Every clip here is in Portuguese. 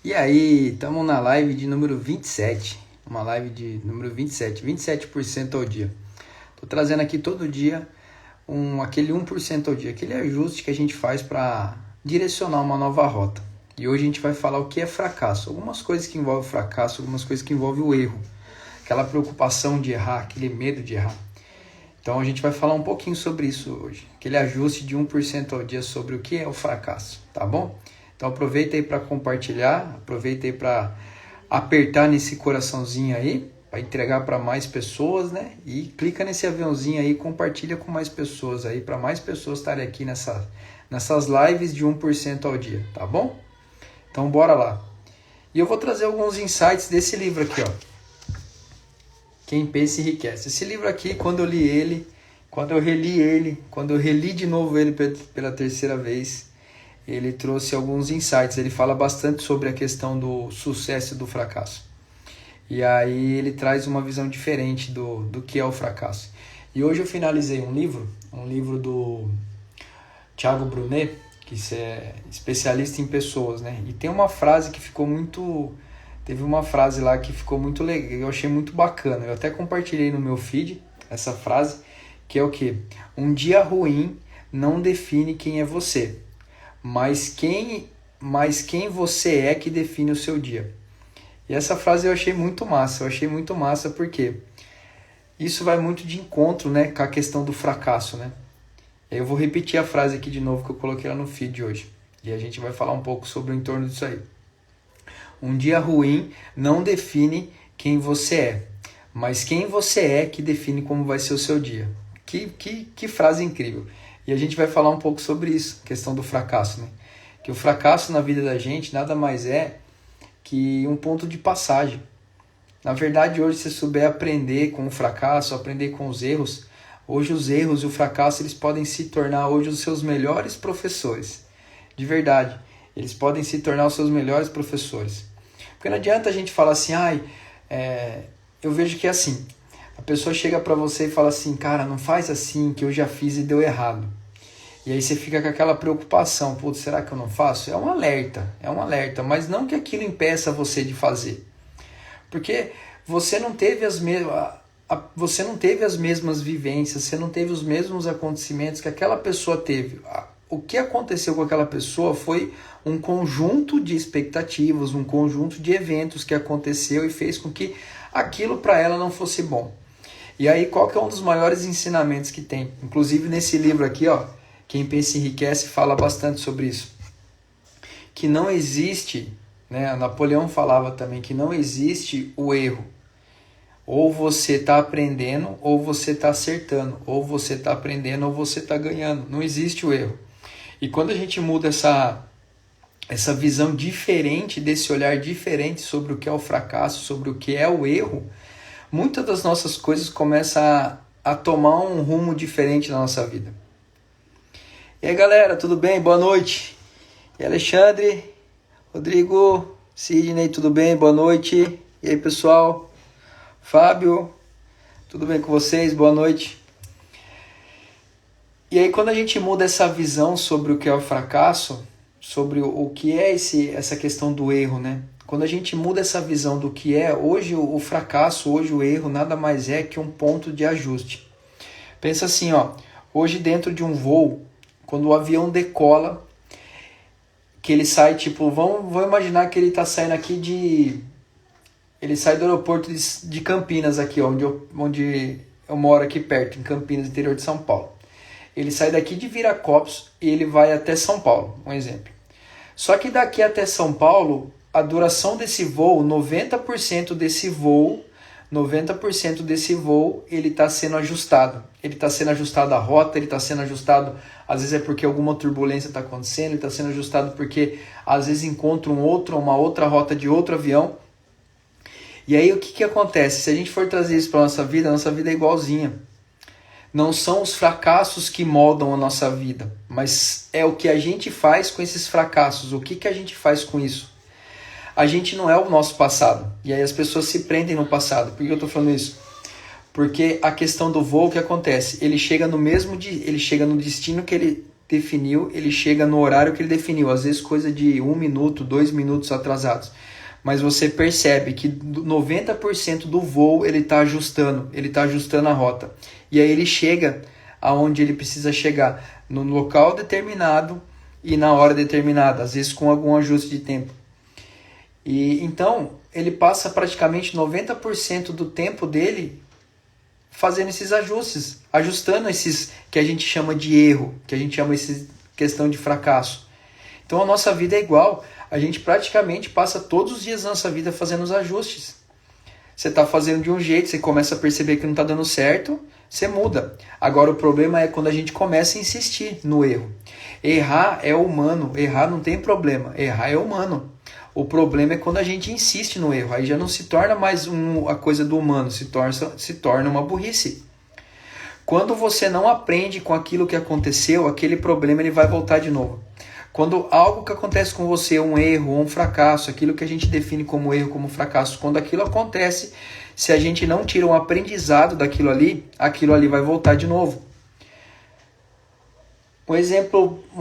E aí, estamos na live de número 27, uma live de número 27% ao dia. Estou trazendo aqui todo dia aquele 1% ao dia, aquele ajuste que a gente faz para direcionar uma nova rota. E hoje a gente vai falar o que é fracasso, algumas coisas que envolvem o fracasso, algumas coisas que envolvem o erro, aquela preocupação de errar, aquele medo de errar. Então a gente vai falar um pouquinho sobre isso hoje, aquele ajuste de 1% ao dia sobre o que é o fracasso, tá bom? Então aproveita aí para compartilhar, aproveita aí para apertar nesse coraçãozinho aí, para entregar para mais pessoas, né? E clica nesse aviãozinho aí, compartilha com mais pessoas aí, para mais pessoas estarem aqui nessas lives de 1% ao dia, tá bom? Então bora lá. E eu vou trazer alguns insights desse livro aqui, ó. Quem Pensa Enriquece. Esse livro aqui, quando eu reli de novo ele pela terceira vez, ele trouxe alguns insights. Ele fala bastante sobre a questão do sucesso e do fracasso. E aí ele traz uma visão diferente do que é o fracasso. E hoje eu finalizei um livro do Thiago Brunet, que é especialista em pessoas, né? E tem uma frase que ficou muito... Teve uma frase lá que ficou muito legal, eu achei muito bacana. Eu até compartilhei no meu feed essa frase, que é o quê? Um dia ruim não define quem é você, mas quem você é que define o seu dia. E essa frase eu achei muito massa porque isso vai muito de encontro, né, com a questão do fracasso, né? Eu vou repetir a frase aqui de novo que eu coloquei lá no feed hoje. E a gente vai falar um pouco sobre o entorno disso aí. Um dia ruim não define quem você é, mas quem você é que define como vai ser o seu dia. Que frase incrível. E a gente vai falar um pouco sobre isso, questão do fracasso, né? Que o fracasso na vida da gente nada mais é que um ponto de passagem. Na verdade, hoje, se você souber aprender com o fracasso, aprender com os erros, hoje os erros e o fracasso eles podem se tornar hoje os seus melhores professores. De verdade, eles podem se tornar os seus melhores professores. Porque não adianta a gente falar assim, eu vejo que é assim, a pessoa chega pra você e fala assim, cara, não faz assim, que eu já fiz e deu errado. E aí você fica com aquela preocupação, putz, será que eu não faço? É um alerta, mas não que aquilo impeça você de fazer. Porque você não teve as mesmas vivências, você não teve os mesmos acontecimentos que aquela pessoa teve. O que aconteceu com aquela pessoa foi um conjunto de expectativas, um conjunto de eventos que aconteceu e fez com que aquilo para ela não fosse bom. E aí qual que é um dos maiores ensinamentos que tem? Inclusive nesse livro aqui, ó, Quem Pensa Enriquece, fala bastante sobre isso. Que não existe, né? Napoleão falava também que não existe o erro. Ou você está aprendendo, ou você está acertando. Ou você está aprendendo, ou você está ganhando. Não existe o erro. E quando a gente muda essa visão diferente, desse olhar diferente sobre o que é o fracasso, sobre o que é o erro, muitas das nossas coisas começam a tomar um rumo diferente na nossa vida. E aí galera, tudo bem? Boa noite. E Alexandre, Rodrigo, Sidney, tudo bem? Boa noite. E aí pessoal? Fábio, tudo bem com vocês? Boa noite. E aí quando a gente muda essa visão sobre o que é o fracasso, sobre o que é essa questão do erro, né? Quando a gente muda essa visão do que é, hoje o fracasso, hoje o erro, nada mais é que um ponto de ajuste. Pensa assim, ó, hoje dentro de um voo, quando o avião decola, que ele sai, tipo, vamos imaginar que ele está saindo aqui ele sai do aeroporto de Campinas aqui, onde eu moro aqui perto, em Campinas, interior de São Paulo. Ele sai daqui de Viracopos e ele vai até São Paulo, um exemplo. Só que daqui até São Paulo, a duração desse voo, 90% desse voo, ele está sendo ajustado. Ele está sendo ajustado a rota, ele está sendo ajustado, às vezes é porque alguma turbulência está acontecendo, ele está sendo ajustado porque às vezes encontra uma outra rota de outro avião. E aí o que acontece? Se a gente for trazer isso para a nossa vida é igualzinha. Não são os fracassos que moldam a nossa vida, mas é o que a gente faz com esses fracassos. O que a gente faz com isso? A gente não é o nosso passado. E aí as pessoas se prendem no passado. Por que eu estou falando isso? Porque a questão do voo, o que acontece? Ele chega no destino que ele definiu, ele chega no horário que ele definiu, às vezes coisa de 1 minuto, 2 minutos atrasados. Mas você percebe que 90% do voo ele está ajustando a rota. E aí ele chega aonde ele precisa chegar, no local determinado e na hora determinada, às vezes com algum ajuste de tempo. E então ele passa praticamente 90% do tempo dele fazendo esses ajustes, ajustando esses que a gente chama de erro, que a gente chama essa questão de fracasso. Então a nossa vida é igual, a gente praticamente passa todos os dias da nossa vida fazendo os ajustes. Você está fazendo de um jeito, você começa a perceber que não está dando certo, você muda. Agora o problema é quando a gente começa a insistir no erro. Errar é humano, errar não tem problema, errar é humano. O problema é quando a gente insiste no erro, aí já não se torna mais a coisa do humano, se torna uma burrice. Quando você não aprende com aquilo que aconteceu, aquele problema ele vai voltar de novo. Quando algo que acontece com você, um erro ou um fracasso, aquilo que a gente define como erro, como fracasso, quando aquilo acontece, se a gente não tira um aprendizado daquilo ali, aquilo ali vai voltar de novo. Um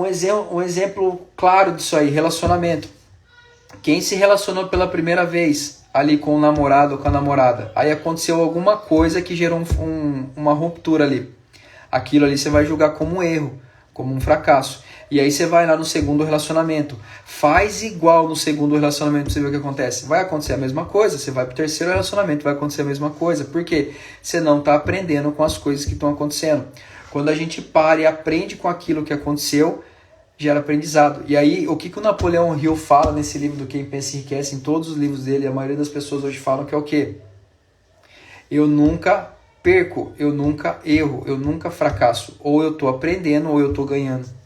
exemplo claro disso aí, relacionamento. Quem se relacionou pela primeira vez ali com o namorado ou com a namorada, aí aconteceu alguma coisa que gerou uma ruptura ali. Aquilo ali você vai julgar como um erro, como um fracasso. E aí você vai lá no segundo relacionamento, faz igual no segundo relacionamento pra você ver o que acontece. Vai acontecer a mesma coisa, você vai pro terceiro relacionamento, vai acontecer a mesma coisa. Por quê? Você não está aprendendo com as coisas que estão acontecendo. Quando a gente para e aprende com aquilo que aconteceu, gera aprendizado. E aí, o que o Napoleão Hill fala nesse livro do Quem Pensa Enriquece, em todos os livros dele, a maioria das pessoas hoje falam que é o quê? Eu nunca perco, eu nunca erro, eu nunca fracasso. Ou eu estou aprendendo ou eu estou ganhando.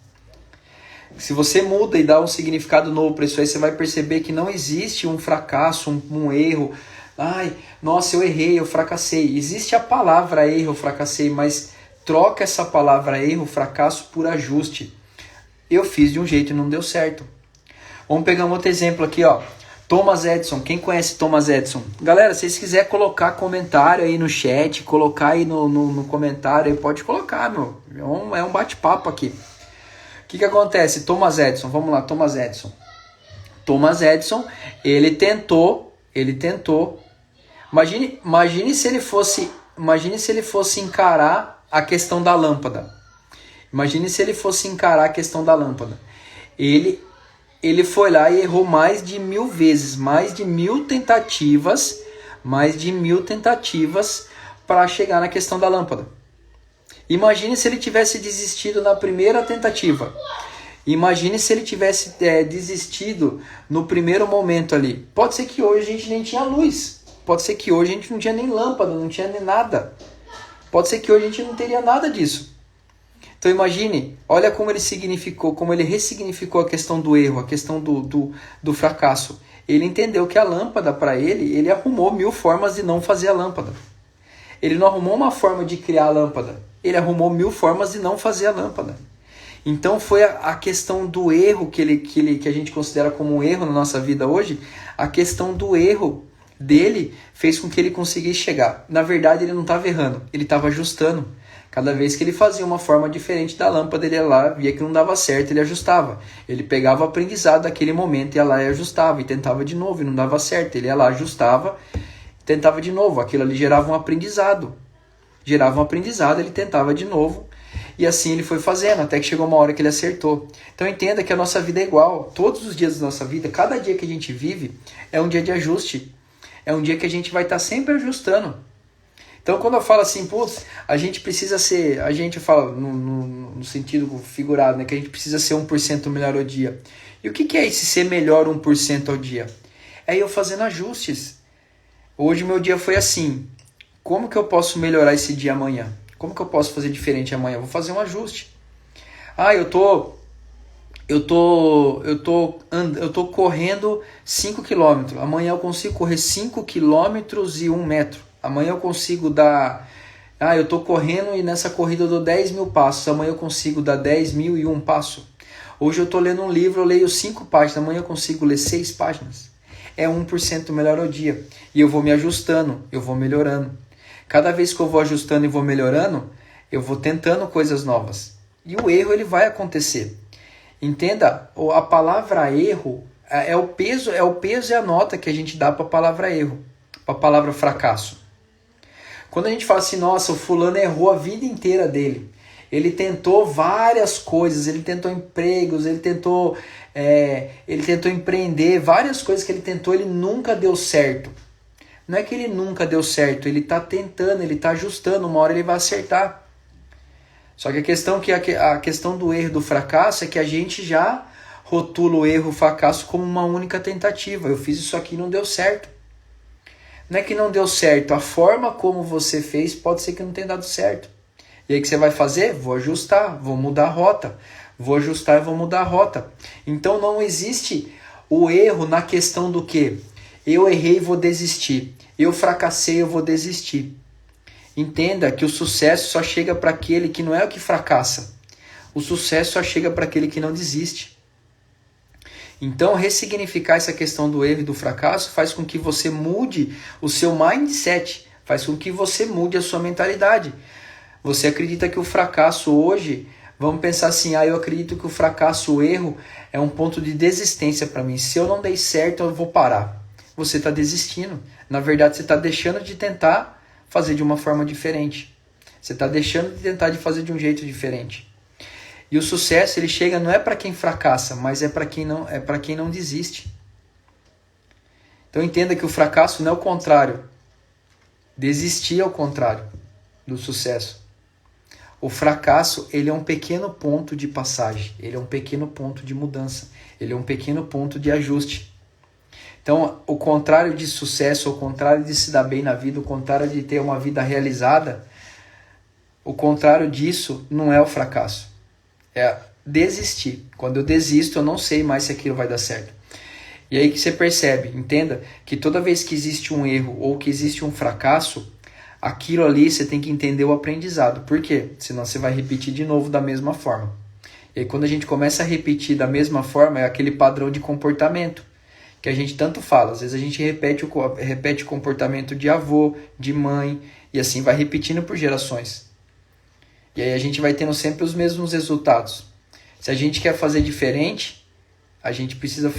Se você muda e dá um significado novo para isso aí, você vai perceber que não existe um fracasso, um erro. Ai, nossa, eu errei, eu fracassei. Existe a palavra erro, eu fracassei, mas troca essa palavra erro, fracasso por ajuste. Eu fiz de um jeito e não deu certo. Vamos pegar um outro exemplo aqui, ó. Thomas Edison. Quem conhece Thomas Edison? Galera, se vocês quiserem colocar comentário aí no chat, colocar aí no comentário, aí pode colocar, meu. É um bate-papo aqui. O que acontece? Thomas Edison, vamos lá, Thomas Edison. Thomas Edison, ele tentou. Imagine se ele fosse encarar a questão da lâmpada. Imagine se ele fosse encarar a questão da lâmpada. Ele foi lá e errou mais de 1000 vezes, mais de 1000 tentativas para chegar na questão da lâmpada. Imagine se ele tivesse desistido na primeira tentativa. Imagine se ele tivesse desistido no primeiro momento ali. Pode ser que hoje a gente nem tinha luz. Pode ser que hoje a gente não tinha nem lâmpada, não tinha nem nada. Pode ser que hoje a gente não teria nada disso. Então imagine, olha como ele ressignificou a questão do erro, a questão do fracasso. Ele entendeu que a lâmpada, para ele arrumou 1000 formas de não fazer a lâmpada. Ele não arrumou uma forma de criar a lâmpada. Ele arrumou 1000 formas de não fazer a lâmpada. Então foi a questão do erro que a gente considera como um erro na nossa vida hoje. A questão do erro dele fez com que ele conseguisse chegar. Na verdade ele não estava errando, ele estava ajustando. Cada vez que ele fazia uma forma diferente da lâmpada, ele ia lá, via que não dava certo, ele ajustava. Ele pegava o aprendizado daquele momento, ia lá e ajustava, e tentava de novo, e não dava certo. Ele ia lá, ajustava, tentava de novo. Aquilo ali gerava um aprendizado. Ele tentava de novo, e assim ele foi fazendo, até que chegou uma hora que ele acertou. Então entenda que a nossa vida é igual. Todos os dias da nossa vida, cada dia que a gente vive, é um dia de ajuste. É um dia que a gente vai estar sempre ajustando. Então, quando eu falo assim, putz, a gente fala no sentido figurado, né, que a gente precisa ser 1% melhor ao dia. E o que é esse ser melhor 1% ao dia? É eu fazendo ajustes. Hoje meu dia foi assim. Como que eu posso melhorar esse dia amanhã? Como que eu posso fazer diferente amanhã? Vou fazer um ajuste. Eu tô correndo 5 km. Amanhã eu consigo correr 5 km e 1 metro. Amanhã eu consigo dar... eu tô correndo e nessa corrida eu dou 10 mil passos. Amanhã eu consigo dar 10.001 passos. Hoje eu tô lendo um livro, eu leio 5 páginas. Amanhã eu consigo ler 6 páginas. É 1% melhor ao dia. E eu vou me ajustando, eu vou melhorando. Cada vez que eu vou ajustando e vou melhorando, eu vou tentando coisas novas. E o erro ele vai acontecer. Entenda, a palavra erro é o peso e a nota que a gente dá para a palavra erro, para a palavra fracasso. Quando a gente fala assim, nossa, o fulano errou a vida inteira dele. Ele tentou várias coisas, ele tentou empregos, ele tentou empreender, várias coisas que ele tentou, ele nunca deu certo. Não é que ele nunca deu certo, ele está tentando, ele está ajustando, uma hora ele vai acertar. Só que a questão do erro, do fracasso, é que a gente já rotula o erro, o fracasso como uma única tentativa. Eu fiz isso aqui e não deu certo. Não é que não deu certo, a forma como você fez pode ser que não tenha dado certo. E aí o que você vai fazer? Vou ajustar, vou mudar a rota. Vou ajustar e vou mudar a rota. Então não existe o erro na questão do que eu errei e vou desistir. Eu fracassei, eu vou desistir. Entenda que o sucesso só chega para aquele que não é o que fracassa. O sucesso só chega para aquele que não desiste. Então, ressignificar essa questão do erro e do fracasso faz com que você mude o seu mindset, faz com que você mude a sua mentalidade. Você acredita que o fracasso hoje, vamos pensar assim, eu acredito que o fracasso, o erro, é um ponto de desistência para mim. Se eu não der certo, eu vou parar. Você está desistindo. Na verdade, você está deixando de tentar fazer de uma forma diferente. Você está deixando de tentar de fazer de um jeito diferente. E o sucesso, ele chega não é para quem fracassa, mas é para quem não desiste. Então entenda que o fracasso não é o contrário. Desistir é o contrário do sucesso. O fracasso, ele é um pequeno ponto de passagem, ele é um pequeno ponto de mudança, ele é um pequeno ponto de ajuste. Então, o contrário de sucesso, o contrário de se dar bem na vida, o contrário de ter uma vida realizada, o contrário disso não é o fracasso. É desistir. Quando eu desisto, eu não sei mais se aquilo vai dar certo. E aí que você percebe, entenda, que toda vez que existe um erro ou que existe um fracasso, aquilo ali você tem que entender o aprendizado. Por quê? Senão você vai repetir de novo da mesma forma. E aí quando a gente começa a repetir da mesma forma, é aquele padrão de comportamento que a gente tanto fala. Às vezes a gente repete o comportamento de avô, de mãe, e assim vai repetindo por gerações. E aí a gente vai tendo sempre os mesmos resultados. Se a gente quer fazer diferente, a gente precisa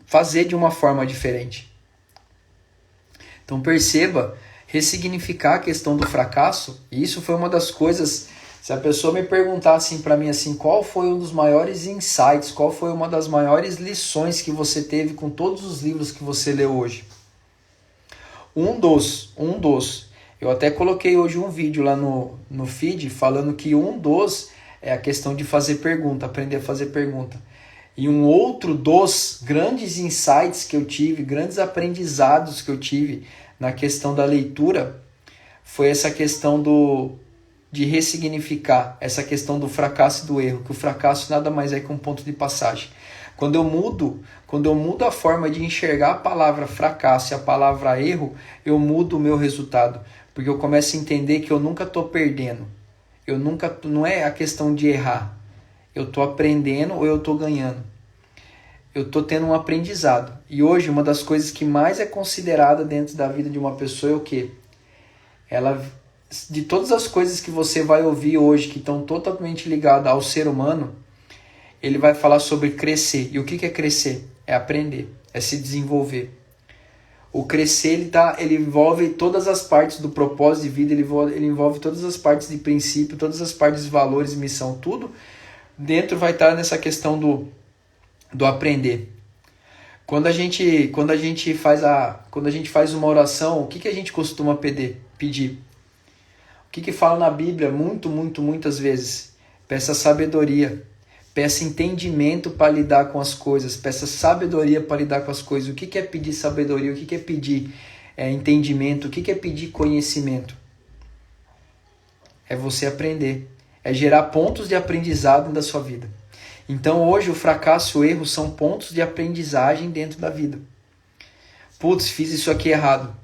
fazer de uma forma diferente. Então perceba, ressignificar a questão do fracasso, e isso foi uma das coisas, se a pessoa me perguntasse para mim assim, qual foi um dos maiores insights, qual foi uma das maiores lições que você teve com todos os livros que você leu hoje? Um dos. Eu até coloquei hoje um vídeo lá no feed falando que um dos é a questão de fazer pergunta, aprender a fazer pergunta. E um outro dos grandes insights que eu tive, grandes aprendizados que eu tive na questão da leitura, foi essa questão de ressignificar, essa questão do fracasso e do erro, que o fracasso nada mais é que um ponto de passagem. Quando eu mudo a forma de enxergar a palavra fracasso e a palavra erro, eu mudo o meu resultado, porque eu começo a entender que eu nunca estou perdendo. Não é a questão de errar. Eu estou aprendendo ou eu estou ganhando. Eu estou tendo um aprendizado. E hoje uma das coisas que mais é considerada dentro da vida de uma pessoa é o quê? De todas as coisas que você vai ouvir hoje que estão totalmente ligadas ao ser humano, ele vai falar sobre crescer. E o que é crescer? É aprender, é se desenvolver. O crescer, ele envolve todas as partes do propósito de vida, ele envolve todas as partes de princípio, todas as partes de valores e missão, tudo dentro vai estar nessa questão do aprender. Quando a gente faz uma oração, o que a gente costuma pedir? O que fala na Bíblia muitas vezes? Peça sabedoria. Peça entendimento para lidar com as coisas. Peça sabedoria para lidar com as coisas. O que é pedir sabedoria? O que é pedir entendimento? O que é pedir conhecimento? É você aprender. É gerar pontos de aprendizado da sua vida. Então hoje o fracasso e o erro são pontos de aprendizagem dentro da vida. Putz, fiz isso aqui errado.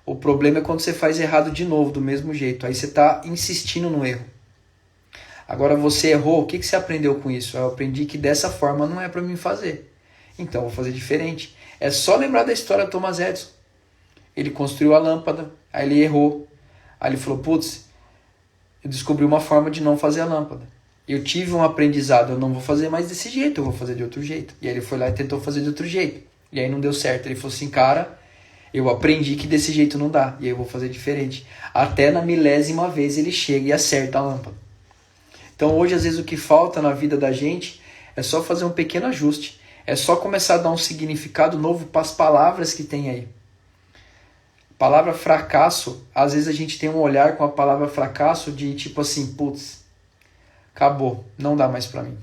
O problema é quando você faz errado de novo, do mesmo jeito. Aí você está insistindo no erro. Agora você errou, o que você aprendeu com isso? Eu aprendi que dessa forma não é para mim fazer. Então vou fazer diferente. É só lembrar da história do Thomas Edison. Ele construiu a lâmpada, aí ele errou. Aí ele falou, putz, eu descobri uma forma de não fazer a lâmpada. Eu tive um aprendizado, eu não vou fazer mais desse jeito, eu vou fazer de outro jeito. E aí ele foi lá e tentou fazer de outro jeito. E aí não deu certo. Ele falou assim, cara, eu aprendi que desse jeito não dá. E aí eu vou fazer diferente. Até na 1000ª vez ele chega e acerta a lâmpada. Então hoje, às vezes, o que falta na vida da gente é só fazer um pequeno ajuste. É só começar a dar um significado novo para as palavras que tem aí. A palavra fracasso, às vezes a gente tem um olhar com a palavra fracasso de tipo assim, putz, acabou, não dá mais para mim.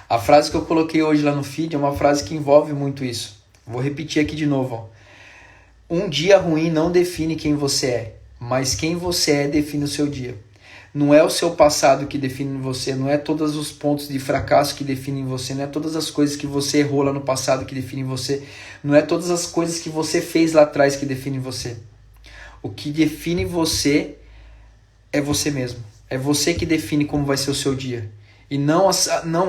A frase que eu coloquei hoje lá no feed é uma frase que envolve muito isso. Vou repetir aqui de novo. Ó. Um dia ruim não define quem você é, mas quem você é define o seu dia. Não é o seu passado que define você, não é todos os pontos de fracasso que definem você, não é todas as coisas que você errou lá no passado que definem você, não é todas as coisas que você fez lá atrás que definem você. O que define você é você mesmo. É você que define como vai ser o seu dia. E não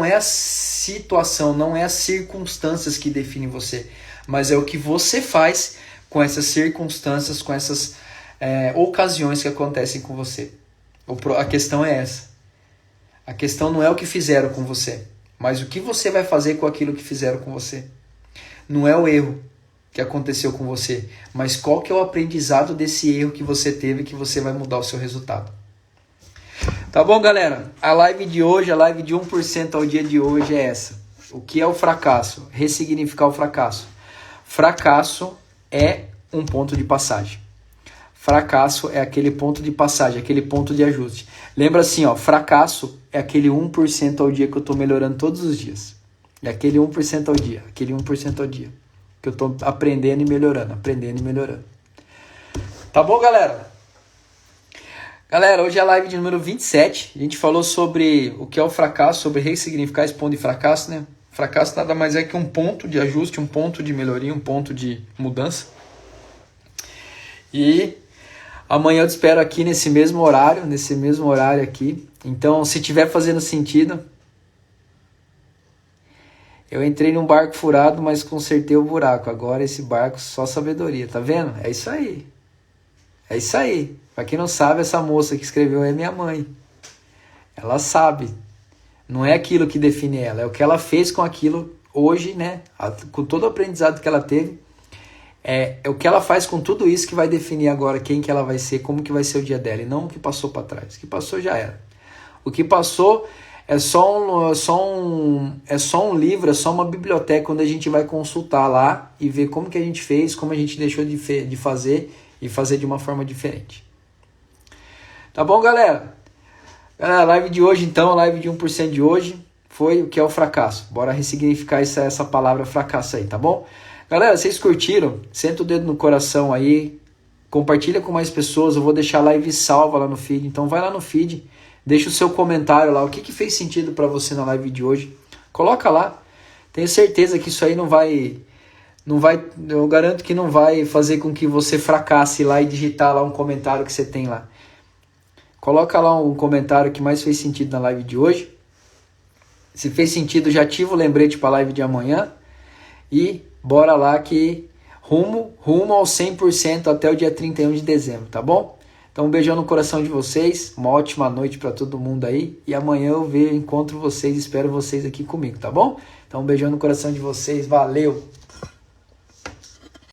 é a situação, não é as circunstâncias que definem você, mas é o que você faz com essas circunstâncias, com essas ocasiões que acontecem com você. A questão é essa. A questão não é o que fizeram com você, mas o que você vai fazer com aquilo que fizeram com você. Não é o erro que aconteceu com você, mas qual que é o aprendizado desse erro que você teve que você vai mudar o seu resultado. Tá bom, galera? A live de hoje, a live de 1% ao dia de hoje é essa. O que é o fracasso? Ressignificar o fracasso. Fracasso é um ponto de passagem. Fracasso é aquele ponto de passagem, aquele ponto de ajuste. Lembra assim, ó, fracasso é aquele 1% ao dia que eu estou melhorando todos os dias. É aquele 1% ao dia, aquele 1% ao dia. Que eu estou aprendendo e melhorando, aprendendo e melhorando. Tá bom, galera? Galera, hoje é a live de número 27. A gente falou sobre o que é o fracasso, sobre ressignificar esse ponto de fracasso, né? Fracasso nada mais é que um ponto de ajuste, um ponto de melhoria, um ponto de mudança. E amanhã eu te espero aqui nesse mesmo horário aqui. Então, se tiver fazendo sentido, eu entrei num barco furado, mas consertei o buraco. Agora esse barco só sabedoria, tá vendo? É isso aí. É isso aí. Pra quem não sabe, essa moça que escreveu é minha mãe. Ela sabe. Não é aquilo que define ela, é o que ela fez com aquilo hoje, né? Com todo o aprendizado que ela teve. É o que ela faz com tudo isso que vai definir agora quem que ela vai ser, como que vai ser o dia dela, e não o que passou para trás. O que passou já era. O que passou é só um livro, é só uma biblioteca onde a gente vai consultar lá e ver como que a gente fez, como a gente deixou de fazer e fazer de uma forma diferente. Tá bom, galera? A live de hoje, então, a live de 1% de hoje foi o que é o fracasso. Bora ressignificar essa palavra fracasso aí, tá bom? Galera, vocês curtiram? Senta o dedo no coração aí, compartilha com mais pessoas, eu vou deixar a live salva lá no feed, então vai lá no feed, deixa o seu comentário lá, o que fez sentido para você na live de hoje, coloca lá, tenho certeza que isso aí não vai, eu garanto que não vai fazer com que você fracasse lá e digitar lá um comentário que você tem lá. Coloca lá um comentário que mais fez sentido na live de hoje, se fez sentido já ativa o lembrete para a live de amanhã e bora lá que rumo ao 100% até o dia 31 de dezembro, tá bom? Então um beijão no coração de vocês, uma ótima noite para todo mundo aí e amanhã eu encontro vocês, espero vocês aqui comigo, tá bom? Então um beijão no coração de vocês, valeu!